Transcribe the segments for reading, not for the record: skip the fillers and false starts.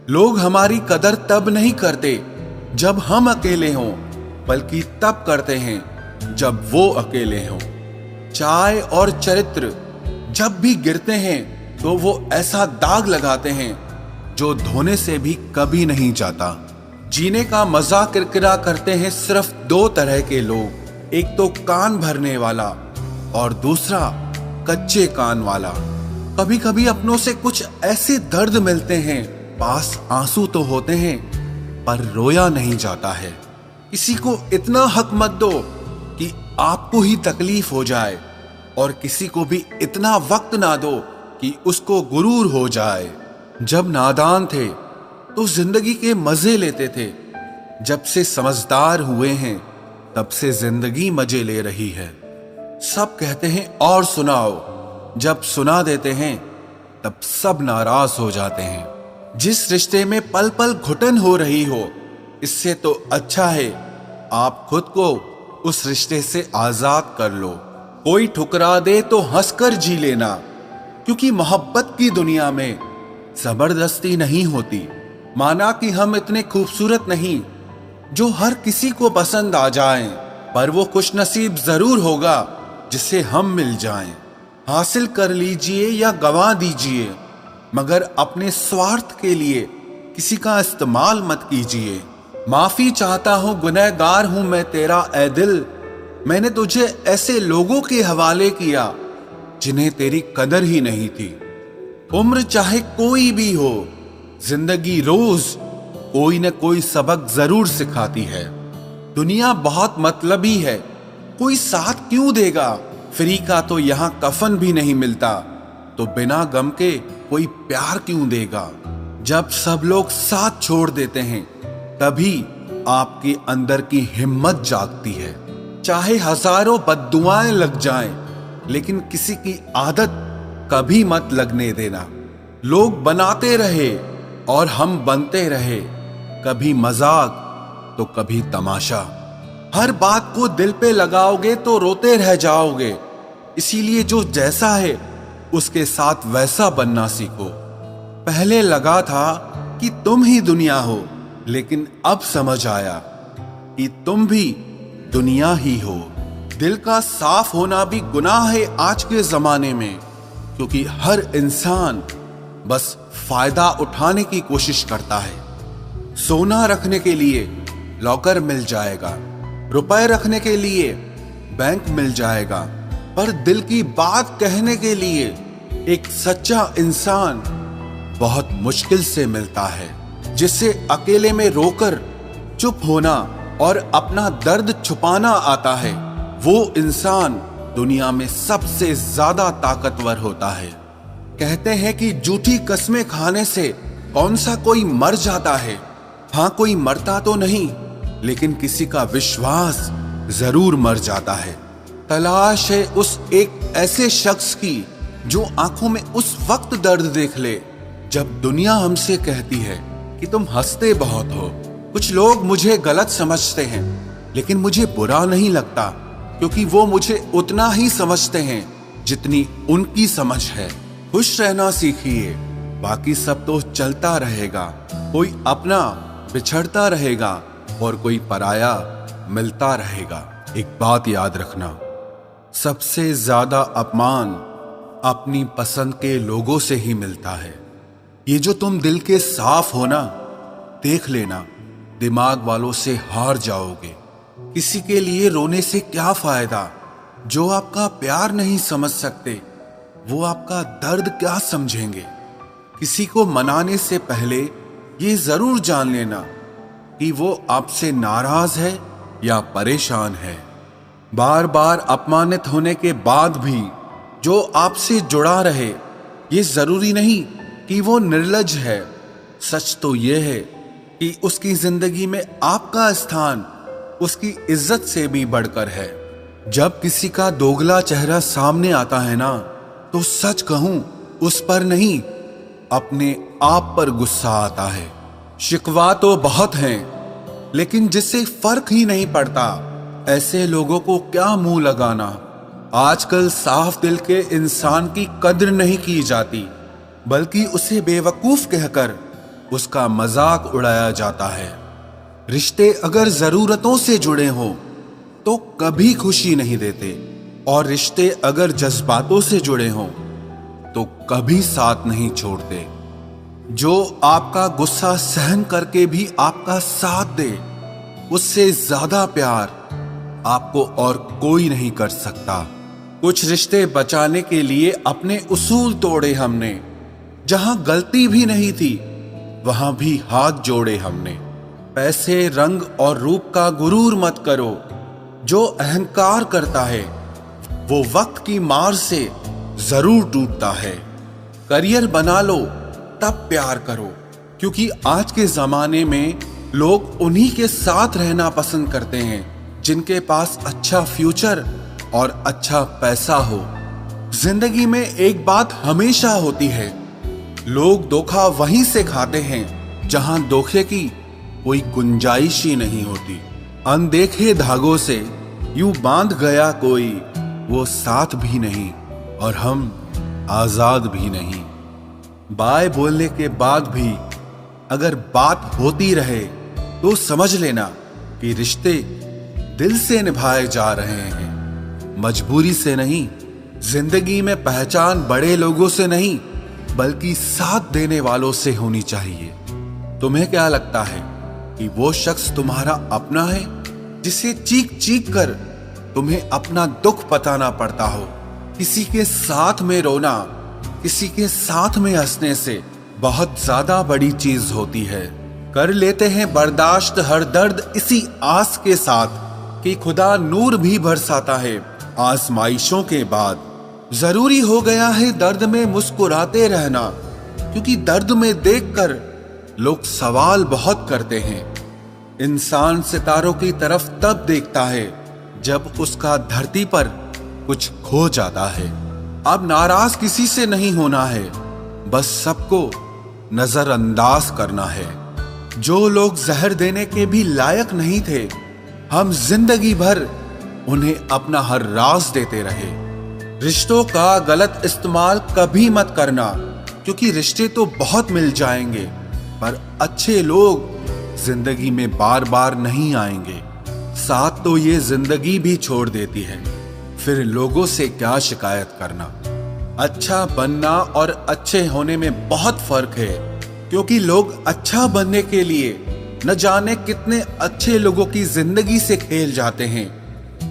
लोग हमारी कदर तब नहीं करते जब हम अकेले हों, बल्कि तब करते हैं जब वो अकेले हों। चाय और चरित्र जब भी गिरते हैं तो वो ऐसा दाग लगाते हैं जो धोने से भी कभी नहीं जाता। जीने का मजा किरकिरा करते हैं सिर्फ दो तरह के लोग, एक तो कान भरने वाला और दूसरा कच्चे कान वाला। कभी कभी अपनों से कुछ ऐसे दर्द मिलते हैं, पास आंसू तो होते हैं पर रोया नहीं जाता है। किसी को इतना हक मत दो कि आपको ही तकलीफ हो जाए, और किसी को भी इतना वक्त ना दो कि उसको गुरूर हो जाए। जब नादान थे तो जिंदगी के मजे लेते थे, जब से समझदार हुए हैं तब से जिंदगी मजे ले रही है। सब कहते हैं और सुनाओ, जब सुना देते हैं तब सब नाराज हो जाते हैं। जिस रिश्ते में पल पल घुटन हो रही हो, इससे तो अच्छा है आप खुद को उस रिश्ते से आजाद कर लो। कोई ठुकरा दे तो हंसकर जी लेना, क्योंकि मोहब्बत की दुनिया में जबरदस्ती नहीं होती। माना कि हम इतने खूबसूरत नहीं जो हर किसी को पसंद आ जाएं, पर वो खुशनसीब जरूर होगा जिसे हम मिल जाएं। हासिल कर लीजिए या गंवा दीजिए, मगर अपने स्वार्थ के लिए किसी का इस्तेमाल मत कीजिए। माफी चाहता हूं, गुनहगार हूं मैं तेरा ऐ दिल। मैंने तुझे ऐसे लोगों के हवाले किया जिन्हें तेरी कदर ही नहीं थी। उम्र चाहे कोई भी हो, जिंदगी रोज कोई न कोई सबक जरूर सिखाती है। दुनिया बहुत मतलबी है, कोई साथ क्यों देगा? फ्री का तो यहां कफन भी नहीं मिलता, तो बिना गम के कोई प्यार क्यों देगा? जब सब लोग साथ छोड़ देते हैं तभी आपके अंदर की हिम्मत जागती है। चाहे हजारों बद्दुआएं लग जाएं, लेकिन किसी की आदत कभी मत लगने देना। लोग बनाते रहे और हम बनते रहे, कभी मजाक तो कभी तमाशा। हर बात को दिल पे लगाओगे तो रोते रह जाओगे। इसीलिए जो जैसा है उसके साथ वैसा बनना सीखो। पहले लगा था कि तुम ही दुनिया हो, लेकिन अब समझ आया कि तुम भी दुनिया ही हो। दिल का साफ होना भी गुनाह है आज के जमाने में, क्योंकि हर इंसान बस फायदा उठाने की कोशिश करता है। सोना रखने के लिए लॉकर मिल जाएगा, रुपए रखने के लिए बैंक मिल जाएगा, पर दिल की बात कहने के लिए एक सच्चा इंसान बहुत मुश्किल से मिलता है। जिससे अकेले में रोकर चुप होना और अपना दर्द छुपाना आता है, वो इंसान दुनिया में सबसे ज्यादा ताकतवर होता है। कहते हैं कि झूठी कस्में खाने से कौन सा कोई मर जाता है। हाँ, कोई मरता तो नहीं, लेकिन किसी का विश्वास जरूर मर जाता है। तलाश है उस एक ऐसे शख्स की जो आंखों में उस वक्त दर्द देख ले जब दुनिया हमसे कहती है कि तुम हंसते बहुत हो। कुछ लोग मुझे गलत समझते हैं, लेकिन मुझे बुरा नहीं लगता, क्योंकि वो मुझे उतना ही समझते हैं जितनी उनकी समझ है। खुश रहना सीखिए, बाकी सब तो चलता रहेगा। कोई अपना बिछड़ता रहेगा और कोई पराया मिलता रहेगा। एक बात याद रखना, सबसे ज्यादा अपमान अपनी पसंद के लोगों से ही मिलता है। ये जो तुम दिल के साफ हो ना, देख लेना दिमाग वालों से हार जाओगे। किसी के लिए रोने से क्या फायदा? जो आपका प्यार नहीं समझ सकते, वो आपका दर्द क्या समझेंगे? किसी को मनाने से पहले ये जरूर जान लेना कि वो आपसे नाराज है या परेशान है। बार बार अपमानित होने के बाद भी जो आपसे जुड़ा रहे, ये जरूरी नहीं कि वो निर्लज है। सच तो ये है कि उसकी जिंदगी में आपका स्थान उसकी इज्जत से भी बढ़कर है। जब किसी का दोगला चेहरा सामने आता है ना, तो सच कहूं उस पर नहीं, अपने आप पर गुस्सा आता है। शिकवा तो बहुत हैं, लेकिन जिससे फर्क ही नहीं पड़ता, ऐसे लोगों को क्या मुंह लगाना। आजकल साफ दिल के इंसान की कद्र नहीं की जाती, बल्कि उसे बेवकूफ कहकर उसका मजाक उड़ाया जाता है। रिश्ते अगर जरूरतों से जुड़े हों तो कभी खुशी नहीं देते, और रिश्ते अगर जज्बातों से जुड़े हों तो कभी साथ नहीं छोड़ते। जो आपका गुस्सा सहन करके भी आपका साथ दे, उससे ज्यादा प्यार आपको और कोई नहीं कर सकता। कुछ रिश्ते बचाने के लिए अपने उसूल तोड़े हमने, जहां गलती भी नहीं थी वहां भी हाथ जोड़े हमने। पैसे, रंग और रूप का गुरूर मत करो। जो अहंकार करता है वो वक्त की मार से जरूर टूटता है। करियर बना लो तब प्यार करो, क्योंकि आज के जमाने में लोग उन्हीं के साथ रहना पसंद करते हैं जिनके पास अच्छा फ्यूचर और अच्छा पैसा हो। जिंदगी में एक बात हमेशा होती है, लोग धोखा वहीं से खाते हैं जहां धोखे की कोई गुंजाइश ही नहीं होती। अनदेखे धागों से यूं बांध गया कोई, वो साथ भी नहीं और हम आजाद भी नहीं। बाय बोलने के बाद भी अगर बात होती रहे तो समझ लेना कि रिश्ते दिल से निभाए जा रहे हैं, मजबूरी से नहीं। जिंदगी में पहचान बड़े लोगों से नहीं बल्कि साथ देने वालों से होनी चाहिए। तुम्हें क्या लगता है कि वो शख्स तुम्हारा अपना है जिसे चीख चीख कर तुम्हें अपना दुख बताना पड़ता हो? किसी के साथ में रोना, किसी के साथ में हंसने से बहुत ज्यादा बड़ी चीज होती है। कर लेते हैं बर्दाश्त हर दर्द इसी आस के साथ कि खुदा नूर भी बरसाता है आजमाइशों के बाद। जरूरी हो गया है दर्द में मुस्कुराते रहना, क्योंकि दर्द में देखकर लोग सवाल बहुत करते हैं। इंसान सितारों की तरफ तब देखता है जब उसका धरती पर कुछ खो जाता है। अब नाराज किसी से नहीं होना है, बस सबको नजरअंदाज करना है। जो लोग जहर देने के भी लायक नहीं थे, हम जिंदगी भर उन्हें अपना हर राज देते रहे। रिश्तों का गलत इस्तेमाल कभी मत करना, क्योंकि रिश्ते तो बहुत मिल जाएंगे पर अच्छे लोग जिंदगी में बार बार नहीं आएंगे। साथ तो ये जिंदगी भी छोड़ देती है, फिर लोगों से क्या शिकायत करना। अच्छा बनना और अच्छे होने में बहुत फर्क है, क्योंकि लोग अच्छा बनने के लिए न जाने कितने अच्छे लोगों की जिंदगी से खेल जाते हैं,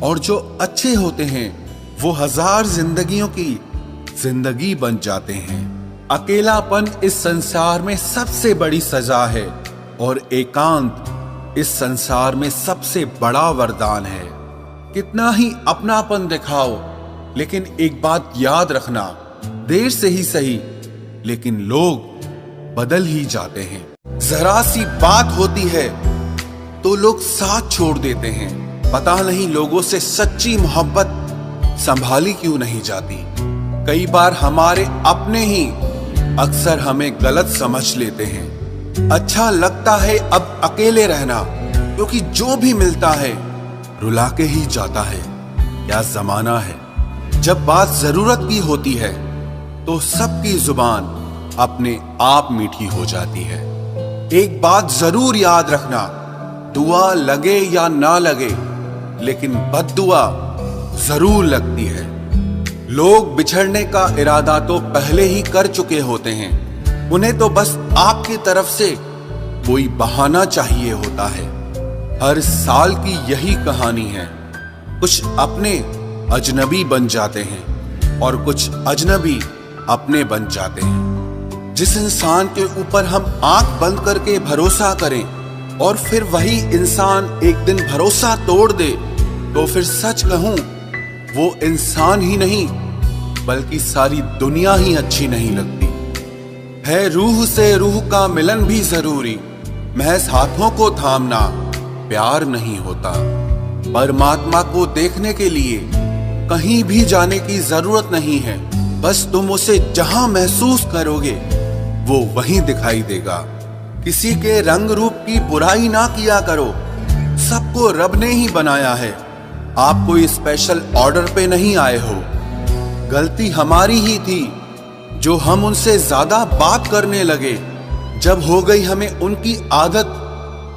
और जो अच्छे होते हैं वो हजार जिंदगियों की जिंदगी बन जाते हैं। अकेलापन इस संसार में सबसे बड़ी सजा है और एकांत इस संसार में सबसे बड़ा वरदान है। कितना ही अपनापन दिखाओ, लेकिन एक बात याद रखना, देर से ही सही लेकिन लोग बदल ही जाते हैं। जरा सी बात होती है तो लोग साथ छोड़ देते हैं। पता नहीं लोगों से सच्ची मोहब्बत संभाली क्यों नहीं जाती। कई बार हमारे अपने ही अक्सर हमें गलत समझ लेते हैं। अच्छा लगता है अब अकेले रहना, क्योंकि जो भी मिलता है रुला के ही जाता है। क्या जमाना है। जब बात जरूरत की होती है तो सबकी जुबान अपने आप मीठी हो जाती है। एक बात जरूर याद रखना, दुआ लगे या ना लगे, लेकिन बद्दुआ जरूर लगती है। लोग बिछड़ने का इरादा तो पहले ही कर चुके होते हैं, उन्हें तो बस आपकी तरफ से कोई बहाना चाहिए होता है। हर साल की यही कहानी है। कुछ अपने अजनबी बन जाते हैं और कुछ अजनबी अपने बन जाते हैं। जिस इंसान के ऊपर हम आंख बंद करके भरोसा करें और फिर वही इंसान एक दिन भरोसा तोड़ दे, तो फिर सच कहूं वो इंसान ही नहीं बल्कि सारी दुनिया ही अच्छी नहीं लगती है। रूह से रूह का मिलन भी जरूरी, महज हाथों को थामना प्यार नहीं होता। परमात्मा को देखने के लिए कहीं भी जाने की जरूरत नहीं है, बस तुम उसे जहां महसूस करोगे वो वहीं दिखाई देगा। किसी के रंग रूप की बुराई ना किया करो, सबको रब ने ही बनाया है। आप कोई स्पेशल ऑर्डर पे नहीं आए हो। गलती हमारी ही थी जो हम उनसे ज्यादा बात करने लगे, जब हो गई हमें उनकी आदत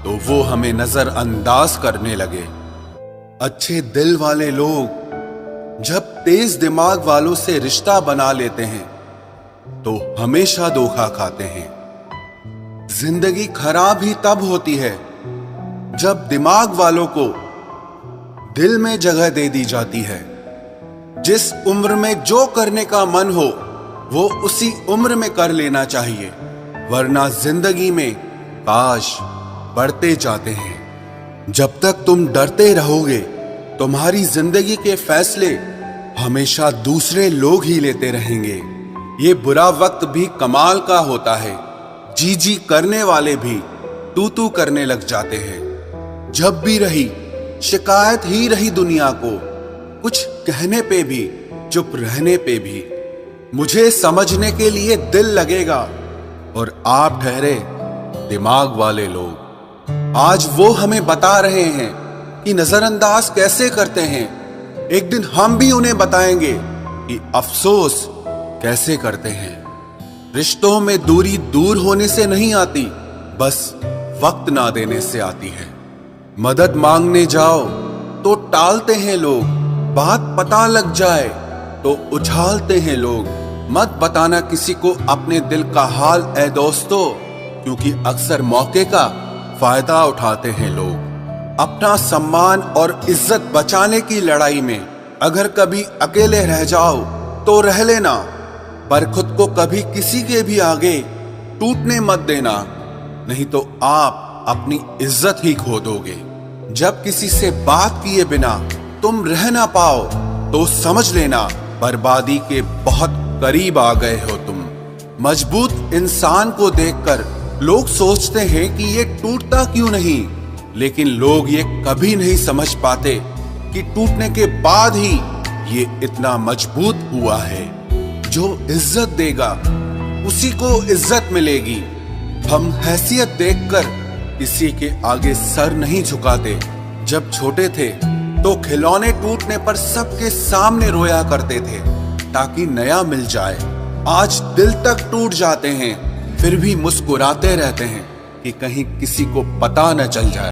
तो वो हमें नजरअंदाज करने लगे। अच्छे दिल वाले लोग जब तेज दिमाग वालों से रिश्ता बना लेते हैं तो हमेशा धोखा खाते हैं। जिंदगी खराब ही तब होती है जब दिमाग वालों को दिल में जगह दे दी जाती है। जिस उम्र में जो करने का मन हो वो उसी उम्र में कर लेना चाहिए, वरना जिंदगी में काश बढ़ते जाते हैं। जब तक तुम डरते रहोगे तुम्हारी जिंदगी के फैसले हमेशा दूसरे लोग ही लेते रहेंगे। ये बुरा वक्त भी कमाल का होता है, जी जी करने वाले भी तू तू करने लग जाते हैं। जब भी रही शिकायत ही रही दुनिया को, कुछ कहने पे भी चुप रहने पे भी। मुझे समझने के लिए दिल लगेगा और आप ठहरे दिमाग वाले लोग। आज वो हमें बता रहे हैं कि नजरअंदाज कैसे करते हैं। एक दिन हम भी उन्हें बताएंगे कि अफसोस कैसे करते हैं। रिश्तों में दूरी दूर होने से नहीं आती, बस वक्त ना देने से आती है। मदद मांगने जाओ तो टालते हैं लोग, बात पता लग जाए तो उछालते हैं लोग। मत बताना किसी को अपने दिल का हाल ऐ दोस्तों, क्योंकि अक्सर मौके का फायदा उठाते हैं लोग। अपना सम्मान और इज्जत बचाने की लड़ाई में अगर कभी अकेले रह जाओ तो रह लेना, पर खुद को कभी किसी के भी आगे टूटने मत देना, नहीं तो आप अपनी इज्जत ही खो दोगे। जब किसी से बात किए बिना तुम रह ना पाओ तो समझ लेना बर्बादी के बहुत करीब आ गए हो तुम। मजबूत इंसान को देखकर लोग सोचते हैं कि ये टूटता क्यों नहीं, लेकिन लोग ये कभी नहीं समझ पाते कि टूटने के बाद ही ये इतना मजबूत हुआ है। जो इज्जत देगा उसी को इज्जत मिलेगी। हम हैसियत देखकर किसी के आगे सर नहीं झुकाते। जब छोटे थे तो खिलौने टूटने पर सबके सामने रोया करते थे ताकि नया मिल जाए। आज दिल तक टूट जाते हैं फिर भी मुस्कुराते रहते हैं कि कहीं किसी को पता न चल जाए।